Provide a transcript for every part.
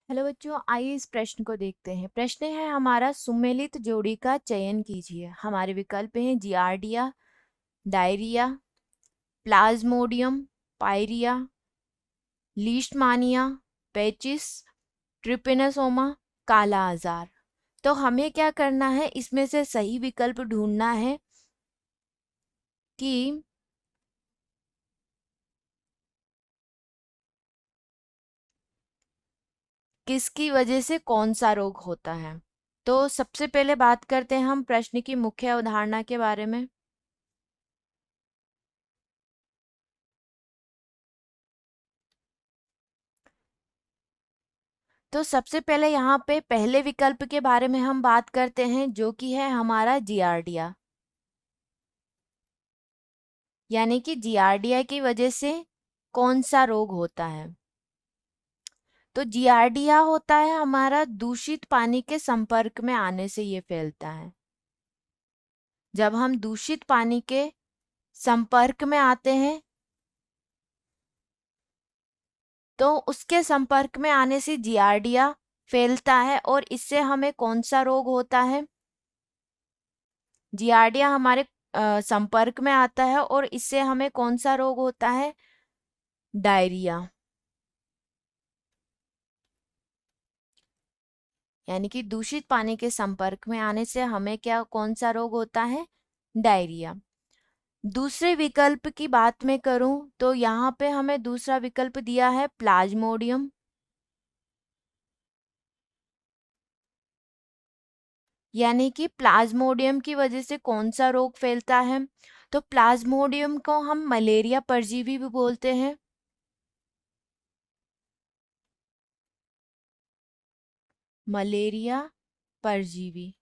Hello बच्चों, आइए इस प्रश्न को देखते हैं। प्रश्न है हमारा, सुमेलित जोड़ी का चयन कीजिए। हमारे विकल्प हैं Giardia, diarrhoea, Plasmodium, pyorrhoea, Leishmania, पेचिस, ट्रिपेनोसोमा, काला आजार। तो हमें क्या करना है, इसमें से सही विकल्प ढूंढना है कि किसकी वजह से कौन सा रोग होता है। तो सबसे पहले बात करते हैं हम प्रश्न की मुख्य अवधारणा के बारे में। तो सबसे पहले यहाँ पे पहले विकल्प के बारे में हम बात करते हैं, जो कि है हमारा जियार्डिया। यानी कि जियार्डिया की वजह से कौन सा रोग होता है। तो जियार्डिया होता है हमारा दूषित पानी के संपर्क में आने से ये फैलता है। जब हम दूषित पानी के संपर्क में आते हैं तो उसके संपर्क में आने से जियार्डिया फैलता है और इससे हमें कौन सा रोग होता है। जियार्डिया हमारे संपर्क में आता है और इससे हमें कौन सा रोग होता है, डायरिया। यानी कि दूषित पानी के संपर्क में आने से हमें क्या कौन सा रोग होता है, डायरिया। दूसरे विकल्प की बात में करूं तो यहाँ पे हमें दूसरा विकल्प दिया है प्लाज्मोडियम। यानी कि प्लाज्मोडियम की वजह से कौन सा रोग फैलता है। तो प्लाज्मोडियम को हम मलेरिया परजीवी भी बोलते हैं। मलेरिया परजीवी।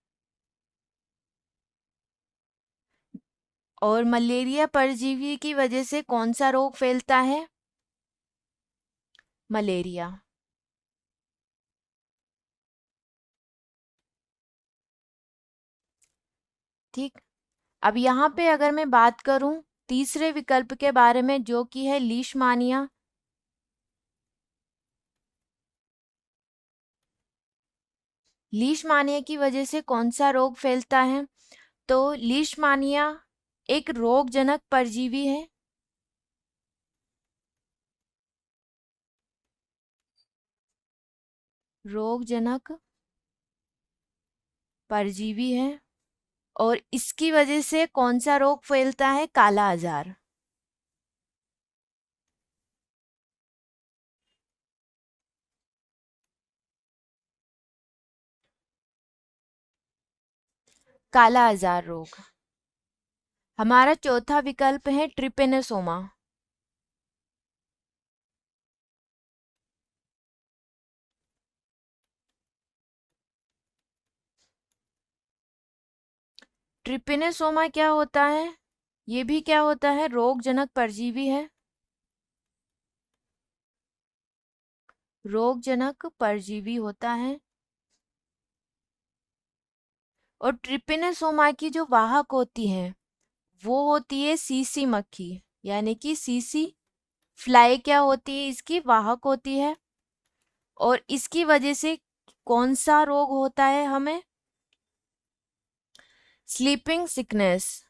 और मलेरिया परजीवी की वजह से कौन सा रोग फैलता है, मलेरिया। ठीक। अब यहाँ पे अगर मैं बात करूं तीसरे विकल्प के बारे में, जो कि है लीशमानिया। लीशमानिया की वजह से कौन सा रोग फैलता है। तो लीशमानिया एक रोगजनक परजीवी है। रोगजनक परजीवी है और इसकी वजह से कौन सा रोग फैलता है, काला आजार। काला आजार रोग। हमारा चौथा विकल्प है ट्रिपेनोसोमा। ट्रिपेनोसोमा क्या होता है, ये भी क्या होता है, रोगजनक परजीवी है। रोगजनक परजीवी होता है। और ट्रिपेनोसोमा की जो वाहक होती है वो होती है सीसी मक्खी। यानी कि सीसी फ्लाई क्या होती है, इसकी वाहक होती है। और इसकी वजह से कौन सा रोग होता है हमें, स्लीपिंग सिकनेस।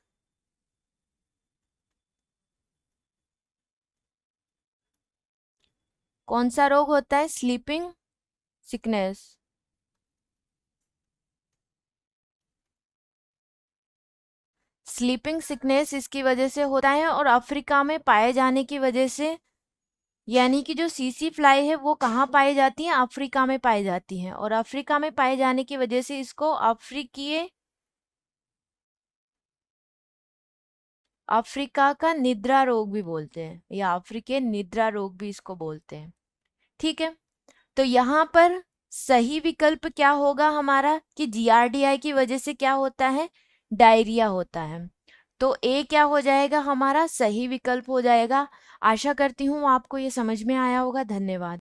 कौन सा रोग होता है, स्लीपिंग सिकनेस। स्लीपिंग सिकनेस इसकी वजह से होता है और अफ्रीका में पाए जाने की वजह से। यानी कि जो सीसी फ्लाई है वो कहाँ पाई जाती है, अफ्रीका में पाई जाती है। और अफ्रीका में पाए जाने की वजह से इसको अफ्रीका का निद्रा रोग भी बोलते हैं, या अफ्रीकन निद्रा रोग भी इसको बोलते हैं। ठीक है। तो यहाँ पर सही विकल्प क्या होगा हमारा, कि जीआरडीआई की वजह से क्या होता है, डायरिया होता है। तो ए क्या हो जाएगा, हमारा सही विकल्प हो जाएगा। आशा करती हूँ आपको ये समझ में आया होगा। धन्यवाद।